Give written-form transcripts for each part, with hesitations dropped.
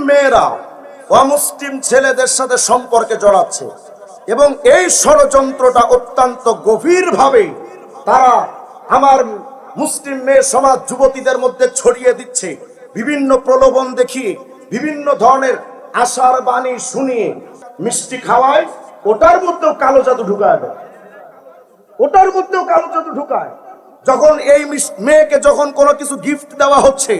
মেয়েরা অমুসলিম ছেলেদের সাথে সম্পর্কে জড়াচ্ছে এবং এই ষড়যন্ত্রটা অত্যন্ত গভীরভাবে তারা আমার মুসলিম মেয়ে সমাজ যুবতীদের মধ্যে ছড়িয়ে দিচ্ছে। বিভিন্ন প্রলোভন দেখিয়ে, বিভিন্ন ধরনের আশার বাণী শুনিয়ে মিষ্টি খাওয়ায়, ওটার মধ্যেও কালো জাদু ঢুকায় দেয়, ওটার মধ্যেও কালো জাদু ঢুকায়। যখন এই মেয়েকে যখন কোনো কিছু গিফট দেওয়া হচ্ছে,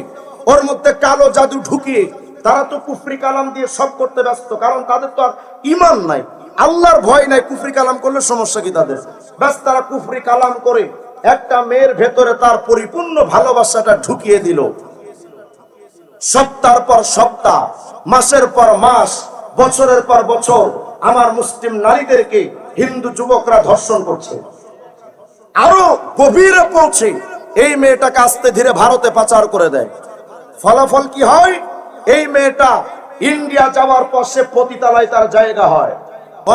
ওর মধ্যে কালো জাদু ঢুকিয়ে তারা তো কুফরি কালাম দিয়ে সব করতে ব্যস্ত, কারণ তাদের তো আর ঈমান নাই, আল্লাহর ভয় নাই। কুফরি কালাম করলে সমস্যা কি তাদের? ব্যাস তারা কুফরি কালাম করে একটা মেয়ের ভেতরে তার পরিপূর্ণ ভালোবাসাটা ঢুকিয়ে দিল। সপ্তাহের পর সপ্তাহ, মাসের পর মাস, বছরের পর বছর আমার মুসলিম নারীদেরকে হিন্দু যুবকরা ধর্ষণ করছে। আরো গভীরে পৌঁছে এই মেয়েটাকে আস্তে ধীরে ভারতে পাচার করে দেয়। ফলাফল কি হয়? এই মেয়েটা ইন্ডিয়া যাওয়ার পর সে পতিতালয় তার জায়গা হয়।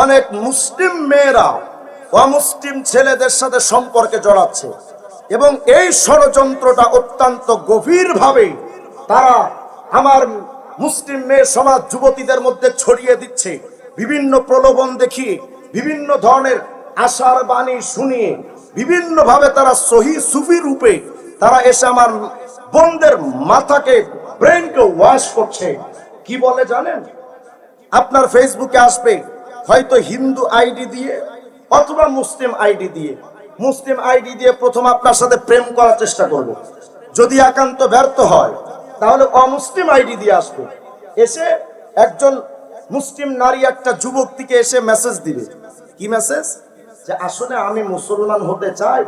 অনেক মুসলিম মেয়েরা অমুসলিম ছেলেদের সাথে সম্পর্কে জড়াচ্ছে এবং এই ষড়যন্ত্রটা অত্যন্ত গভীরভাবে তারা আমার মুসলিম মেয়ে সমাজ যুবতীদের মধ্যে ছড়িয়ে দিচ্ছে। বিভিন্ন প্রলোভন দেখিয়ে, বিভিন্ন ধরনের আশার বাণী শুনিয়ে, বিভিন্ন ভাবে তারা সহি সুফি রূপে তারা এসে আমার বোনদের মাথাকে, ব্রেনকে ওয়াশ করছে। কি বলে জানেন? আপনার ফেসবুকে আসবে হয়তো হিন্দু আইডি দিয়ে অথবা মুসলিম আইডি দিয়ে। মুসলিম আইডি দিয়ে প্রথম আপনার সাথে প্রেম করার চেষ্টা করবে, যদি একান্ত ব্যর্থ হয় তাহলে অমুসলিম আইডি দিয়ে আসবে। এসে একজন মুসলিম নারী একটা যুবকটিকে এসে মেসেজ দিবে। কি মেসেজ? যে আসলে আমি মুসলমান হতে চাই,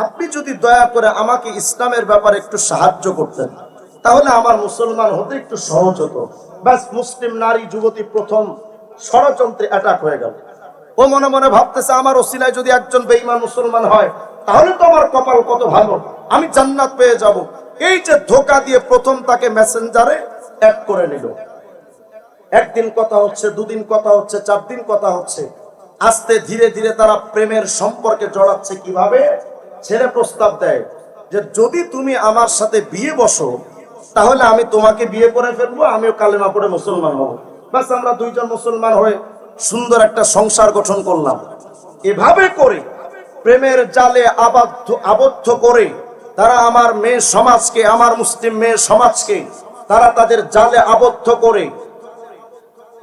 আপনি যদি দয়া করে আমাকে ইসলামের ব্যাপারে একটু সাহায্য করতেন তাহলে আমার মুসলমান হতে একটু সহজ হতো। ব্যাস, মুসলিম নারী যুবতী প্রথম ষড়যন্ত্রে অ্যাটাক হয়ে গেল। ও মনে মনে ভাবতেছে আমার ওসিলায় যদি একজন বেঈমান মুসলমান হয় তাহলে তো আমার কপাল কত ভালো, আমি জান্নাত পেয়ে যাব। এই যে ধোঁকা দিয়ে প্রথম তাকে মেসেঞ্জারে অ্যাড করে নিল। একদিন কথা হচ্ছে, দুদিন কথা হচ্ছে, 4 দিন কথা হচ্ছে। আস্তে ধীরে ধীরে তারা প্রেমের সম্পর্কে জড়াচ্ছে। কিভাবে? ছেলে প্রস্তাব দেয় যে যদি তুমি আমার সাথে বিয়ে বসো তাহলে আমি তোমাকে বিয়ে করে ফেলবো, আমিও কালেমা পড়ে মুসলমান হব। ব্যাস, আমরা দুইজন মুসলমান হয়ে সুন্দর একটা সংসার গঠন করলাম। এভাবে করে প্রেমের জালে আবদ্ধ করে তারা আমার মেয়ে সমাজকে, আমার মুসলিম মেয়ে সমাজকে তারা তাদের জালে আবদ্ধ করে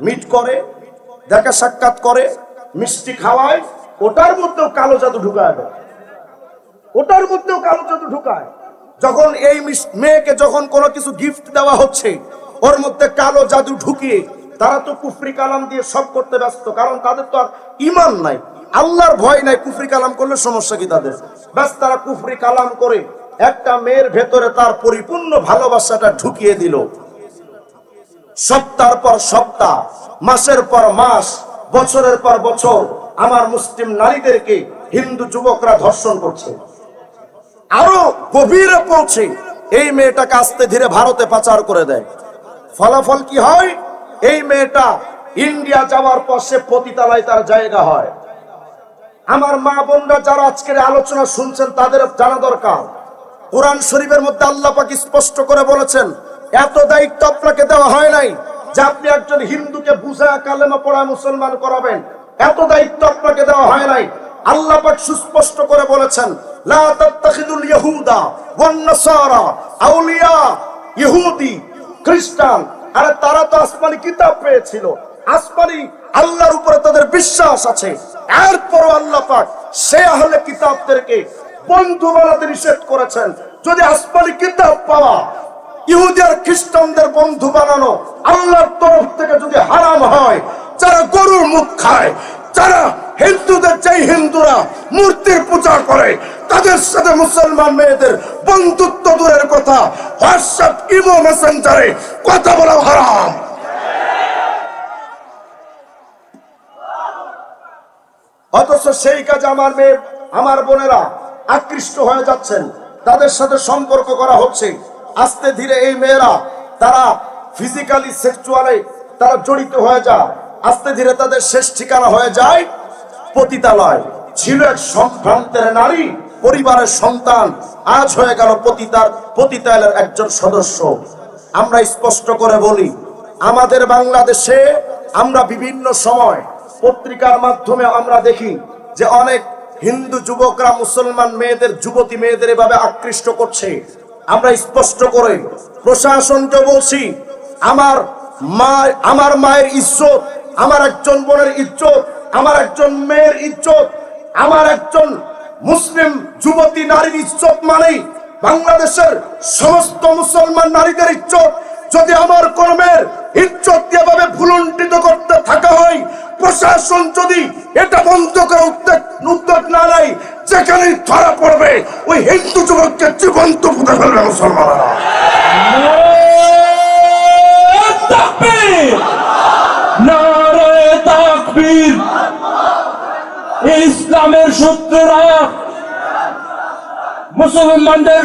মিট করে, দেখা সাক্ষাৎ করে, মিষ্টি খাওয়ায়, ওটার মধ্যেও কালো জাদু ঢুকায় দেয়, ওটার মধ্যেও কালো জাদু ঢুকায়। যখন এই মেয়েকে যখন কোনো কিছু গিফট দেওয়া হচ্ছে, ওর মধ্যে কালো জাদু ঢুকিয়ে তারা তো কুফরি কালাম দিয়ে সব করতে ব্যস্ত, কারণ তাদের তো আর ঈমান নাই, আল্লাহর ভয় নাই। কুফরি কালাম করলে সমস্যা কি তাদের? ব্যাস তারা কুফরি কালাম করে একটা মেয়ের ভেতরে তার পরিপূর্ণ ভালোবাসাটা ঢুকিয়ে দিল। সপ্তাহের পর সপ্তাহ, মাসের পর মাস, বছরের পর বছর আমার মুসলিম নারীদেরকে হিন্দু যুবকরা ধর্ষণ করছে। আরো গভীরে পৌঁছে এই মেয়েটাকে আস্তে ধীরে ভারতে পাচার করে দেয়। ফলাফল কি হয়? এই মেয়েটা ইন্ডিয়া যাওয়ার পর সে পতিতালয় তার জায়গা হয়। আমার মা বোনরা যারা আজকের আলোচনা শুনছেন তাদের জানা দরকার, কোরআন শরীফের মধ্যে আল্লাহ পাক স্পষ্ট করে বলেছেন, এত দায়িত্ব আপনাকে দেওয়া হয় নাই যে আপনি একজন হিন্দুকে বুঝায় কালেমা পড়ায় মুসলমান করাবেন। এত দায়িত্ব আপনাকে দেওয়া হয় নাই। আল্লাহ পাক সুস্পষ্ট করে বলেছেন, লা তাত্তাখিদুল ইয়াহুদা ওয়ান নাসারা আউলিয়া। ইহুদি, খ্রিস্টান, আরে তারা তো আসমানি কিতাব পেয়েছিল, আসমানি আল্লাহর উপরে তাদের বিশ্বাস আছে। এরপরও আল্লাহ পাক সে আহলে কিতাবদেরকে বন্ধু বানাতে নিষেধ করেছেন। যদি আসমানি কিতাব পাওয়া ইহুদি আর খ্রিস্টানদের বন্ধু বানানো আল্লাহর তরফ থেকে যদি হারাম হয়, যারা গরুর মুখ খায়, যারা হিন্দুদের, যেই হিন্দুরা মূর্তির পূজা করে, তাদের সাথে মুসলমান মেয়েদের বন্ধুত্ব দূরের কথা, হোয়াটসঅ্যাপ, ইমো, মেসেঞ্জারে কথা বলা হারাম। অথচ সেই কাজে আমার মেয়ে, আমার বোনেরা আকৃষ্ট হয়ে যাচ্ছেন, তাদের সাথে সম্পর্ক করা হচ্ছে। আস্তে ধীরে এই মেয়েরা তারা ফিজিক্যালি, সেক্সুয়ালি তারা জড়িত হয়ে যায়। আস্তে ধীরে তাদের শেষ ঠিকানা হয়ে যায় পতিতালয়। ছিল এক সম্ভ্রান্তের নারী, পরিবারের সন্তান, আজ হয়ে গেল পতিতালয়ের একজন সদস্য। আমরা স্পষ্ট করে বলি, আমাদের বাংলাদেশে আমরা বিভিন্ন সময় পত্রিকার মাধ্যমে আমরা দেখি যে অনেক হিন্দু যুবকরা মুসলমান মেয়েদের, যুবতী মেয়েদের এভাবে আকৃষ্ট করছে। আমরা স্পষ্ট করে প্রশাসনকে বলছি, আমার মায়ের ইজ্জত, আমার একজন বোনের ইজ্জত, আমার একজন মেয়ের ইজ্জত, আমার একজন মুসলিম যুবতী নারীর ইজ্জত মানেই বাংলাদেশের সমস্ত মুসলমান নারীদের ইজ্জত। যদি আমার কোন মেয়ের ইজ্জত এভাবে ভুলুণ্ঠিত করতে থাকা হয়, প্রশাসন যদি এটা বন্ধ করে উদ্যোগ না নেয়, যেখানেই ধরা পড়বে ওই হিন্দু যুবককে জীবন্ত পুঁতে ফেলবে মুসলমানরা। নারায়ে তাকবীর। ইসলামের শত্রুরা মুসলমানদের